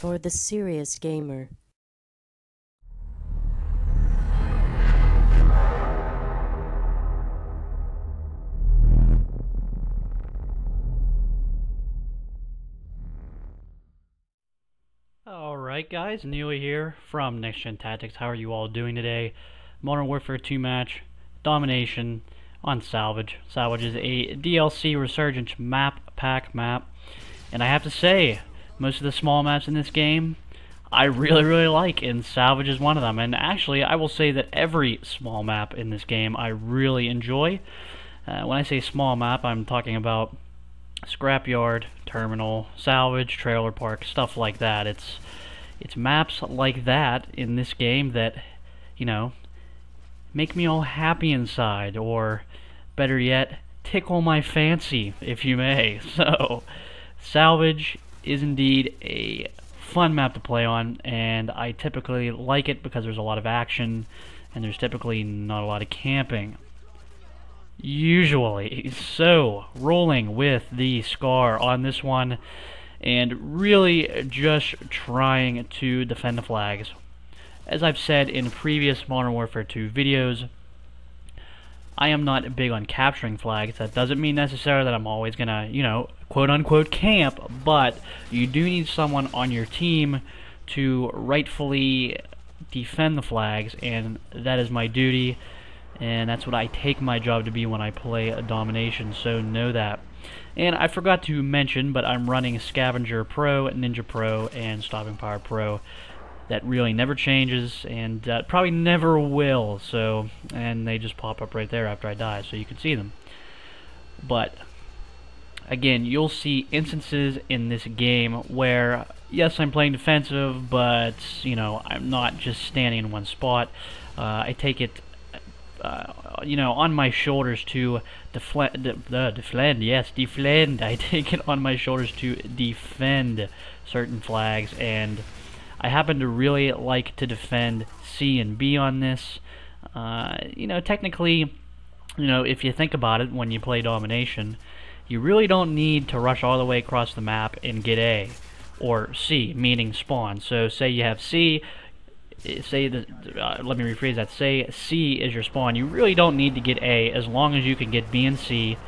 for the serious gamer. Alright guys, Neely here from Next Gen Tactics. How are you all doing today? Modern Warfare 2 match, Domination on Salvage. Salvage is a DLC Resurgence pack map. And I have to say, most of the small maps in this game, I really like, and Salvage is one of them. And actually, I will say that every small map in this game I really enjoy. When I say small map, I'm talking about scrapyard, terminal, salvage, trailer park, stuff like that. It's maps like that in this game that, you know, make me all happy inside, or better yet, tickle my fancy, if you may. So, Salvage is indeed a fun map to play on, and I typically like it because there's a lot of action, and there's typically not a lot of camping. Usually. So, rolling with the Scar on this one, and really just trying to defend the flags. As I've said in previous Modern Warfare 2 videos, I am not big on capturing flags. That doesn't mean necessarily that I'm always gonna, you know, quote-unquote camp, but you do need someone on your team to rightfully defend the flags, and that is my duty. And that's what I take my job to be when I play a Domination, so know that. And I forgot to mention, but I'm running Scavenger Pro, Ninja Pro, and Stopping Power Pro. That really never changes, and probably never will, so, and they just pop up right there after I die, so you can see them. But, again, you'll see instances in this game where, yes, I'm playing defensive, but, you know, I'm not just standing in one spot. I take it you know, on my shoulders to defend. Yes, defend. I take it on my shoulders to defend certain flags, and I happen to really like to defend C and B on this. You know, technically, you know, if you think about it, when you play Domination, you really don't need to rush all the way across the map and get A or C, meaning spawn. So, say you have C. Say that, let me rephrase that. Say C is your spawn. You really don't need to get A. As long as you can get B and C,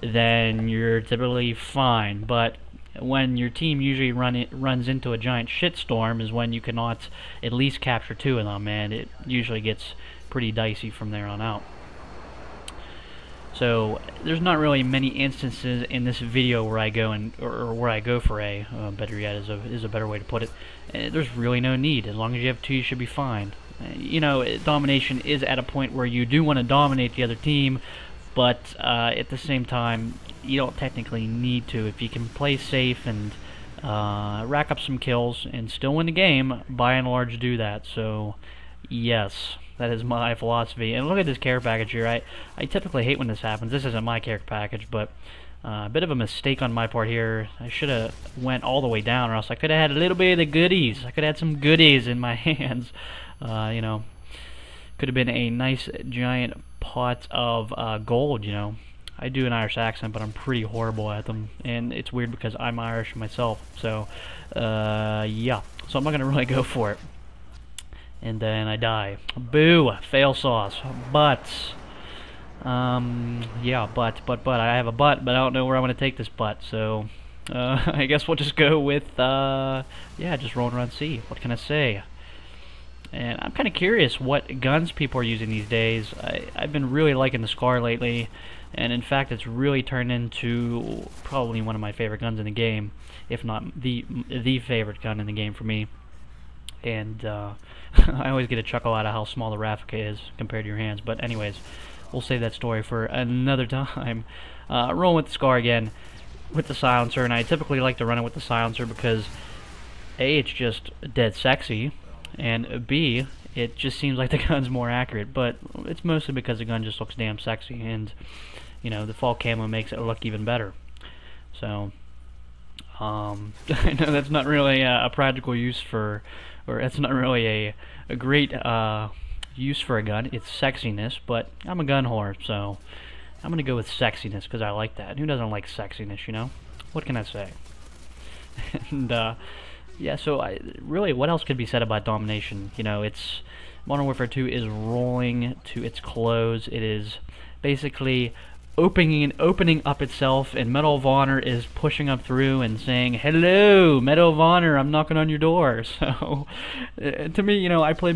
then you're typically fine. But when your team usually runs into a giant shitstorm is when you cannot at least capture two of them, and it usually gets pretty dicey from there on out. So there's not really many instances in this video where I go or where I go for A. Better yet is a better way to put it. There's really no need. As long as you have two, you should be fine. You know, Domination is at a point where you do want to dominate the other team, but at the same time, you don't technically need to. If you can play safe and rack up some kills and still win the game, by and large, do that. So, yes. That is my philosophy. And look at this care package here. I typically hate when this happens. This isn't my care package, but a bit of a mistake on my part here. I should have went all the way down, or else I could have had a little bit of the goodies. I could have had some goodies in my hands. You know, could have been a nice giant pot of gold, you know. I do an Irish accent, but I'm pretty horrible at them. And it's weird because I'm Irish myself. So, yeah. So I'm not going to really go for it. And then I die. Boo! Fail sauce. But, yeah, but, I have a but I don't know where I'm going to take this but, so, I guess we'll just go with, yeah, just rolling around C. What can I say? And I'm kind of curious what guns people are using these days. I've been really liking the Scar lately, and in fact, it's really turned into probably one of my favorite guns in the game, if not the favorite gun in the game for me. And I always get a chuckle out of how small the Raffica is compared to your hands. But anyways, we'll save that story for another time. Rolling with the Scar again with the silencer, and I typically like to run it with the silencer because A, it's just dead sexy, and B, it just seems like the gun's more accurate. But it's mostly because the gun just looks damn sexy, and you know, the fall camo makes it look even better. So I know that's not really a practical use for, or that's not really a great use for a gun. It's sexiness, but I'm a gun whore, so I'm gonna go with sexiness because I like that. Who doesn't like sexiness, you know? What can I say? And Yeah, so really, what else could be said about Domination? It's Modern Warfare 2 is rolling to its close. It is basically opening up itself, and Medal of Honor is pushing up through and saying, "Hello, Medal of Honor, I'm knocking on your door." So, to me, I play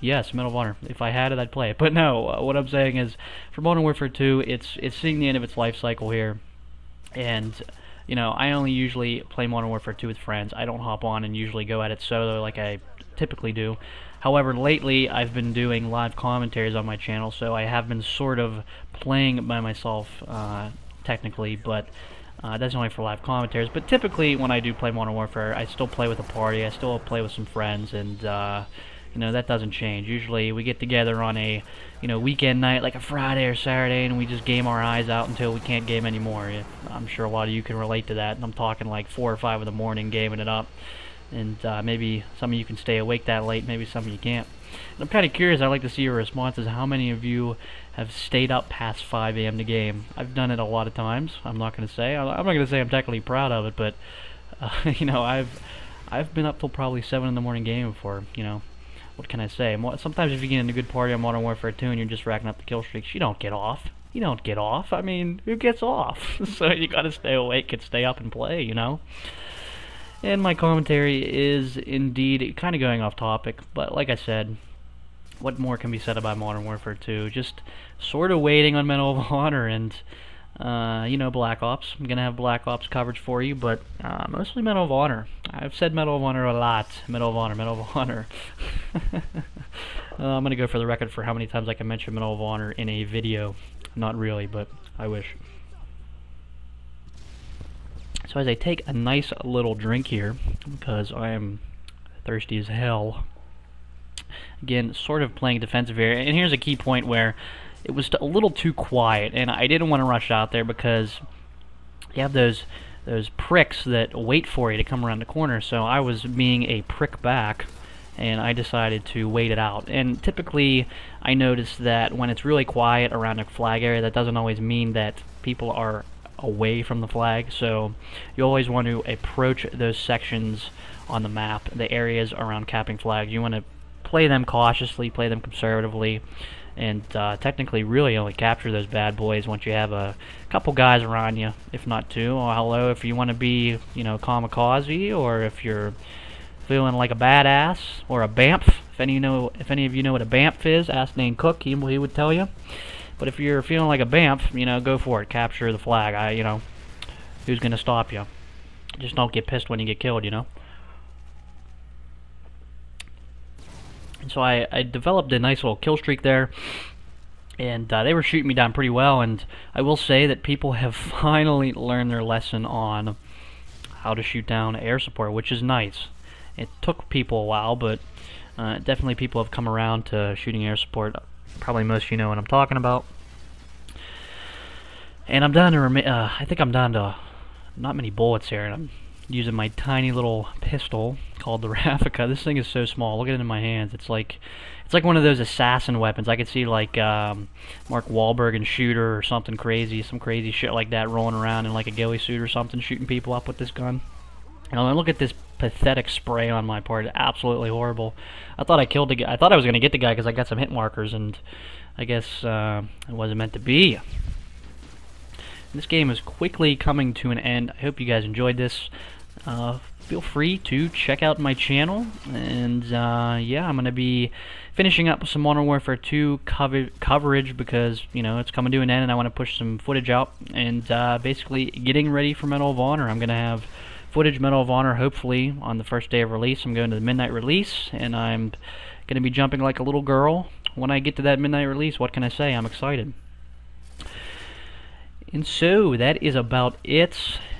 yes, Medal of Honor. If I had it, I'd play it. But no, what I'm saying is, for Modern Warfare 2, it's seeing the end of its life cycle here, and I only usually play Modern Warfare 2 with friends. I don't hop on and usually go at it solo like I typically do. However, lately I've been doing live commentaries on my channel, so I have been sort of playing by myself, technically, but that's only for live commentaries. But typically, when I do play Modern Warfare, I still play with a party. I still play with some friends, and that doesn't change. Usually, we get together on a weekend night, like a Friday or Saturday, and we just game our eyes out until we can't game anymore. I'm sure a lot of you can relate to that. And I'm talking like 4 or 5 in the morning, gaming it up. And maybe some of you can stay awake that late, maybe some of you can't. And I'm kind of curious, I'd like to see your responses. How many of you have stayed up past 5 a.m. to game? I've done it a lot of times. I'm not going to say. I'm not going to say I'm technically proud of it, but I've been up till probably 7 in the morning gaming before. What can I say? Sometimes if you get in a good party on Modern Warfare 2 and you're just racking up the kill streaks, you don't get off. You don't get off. I mean, who gets off? So you got to stay awake and stay up and play. And my commentary is indeed kind of going off topic, but like I said, what more can be said about Modern Warfare 2? Just sort of waiting on Medal of Honor and, Black Ops. I'm going to have Black Ops coverage for you, but mostly Medal of Honor. I've said Medal of Honor a lot. Medal of Honor, Medal of Honor. I'm going to go for the record for how many times I can mention Medal of Honor in a video. Not really, but I wish. So as I take a nice little drink here, because I am thirsty as hell, again, sort of playing defensive here, and here's a key point where it was a little too quiet, and I didn't want to rush out there because you have those pricks that wait for you to come around the corner, so I was being a prick back, and I decided to wait it out. And typically, I notice that when it's really quiet around a flag area, that doesn't always mean that people are away from the flag, so you always want to approach those sections on the map, the areas around capping flags. You want to play them cautiously, play them conservatively, and technically really only capture those bad boys once you have a couple guys around you, if not 2. Or hello, if you want to be, kamikaze, or if you're feeling like a badass, or a BAMF. If any of you know what a BAMF is, ask Dane Cook, he would tell you. But if you're feeling like a BAMF, go for it. Capture the flag. Who's going to stop you? Just don't get pissed when you get killed, And so I developed a nice little kill streak there. And they were shooting me down pretty well. And I will say that people have finally learned their lesson on how to shoot down air support, which is nice. It took people a while, but definitely people have come around to shooting air support. Probably most of you know what I'm talking about. And I'm down to I think I'm down to not many bullets here, and I'm using my tiny little pistol called the Raffica. This thing is so small. Look at it in my hands. It's like one of those assassin weapons. I could see like Mark Wahlberg in Shooter or something crazy, some crazy shit like that, rolling around in like a ghillie suit or something, shooting people up with this gun. And look at this pathetic spray on my part. Absolutely horrible. I thought I killed the guy. I thought I was going to get the guy because I got some hit markers, and I guess it wasn't meant to be. This game is quickly coming to an end. I hope you guys enjoyed this. Feel free to check out my channel, and yeah, I'm going to be finishing up some Modern Warfare 2 coverage because, it's coming to an end, and I want to push some footage out, and basically getting ready for Medal of Honor. I'm going to have footage Medal of Honor hopefully on the first day of release. I'm going to the midnight release, and I'm going to be jumping like a little girl when I get to that midnight release. What can I say? I'm excited. And so that is about it.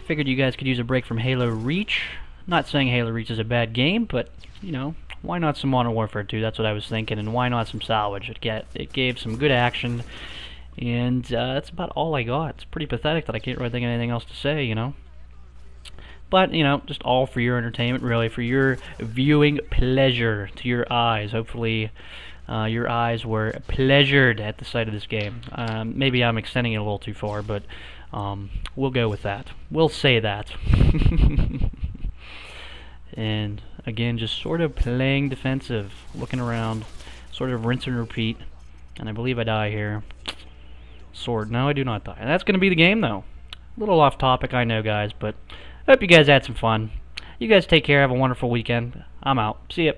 Figured you guys could use a break from Halo Reach. Not saying Halo Reach is a bad game, but why not some Modern Warfare 2? That's what I was thinking, and why not some Salvage? It gave some good action, and that's about all I got. It's pretty pathetic that I can't really think of anything else to say, But, just all for your entertainment, really, for your viewing pleasure to your eyes. Hopefully, your eyes were pleasured at the sight of this game. Maybe I'm extending it a little too far, but we'll go with that. We'll say that. And again, just sort of playing defensive, looking around, sort of rinse and repeat. And I believe I die here. Sword. No, I do not die. And that's going to be the game, though. A little off topic, I know, guys, but I hope you guys had some fun. You guys take care. Have a wonderful weekend. I'm out. See ya.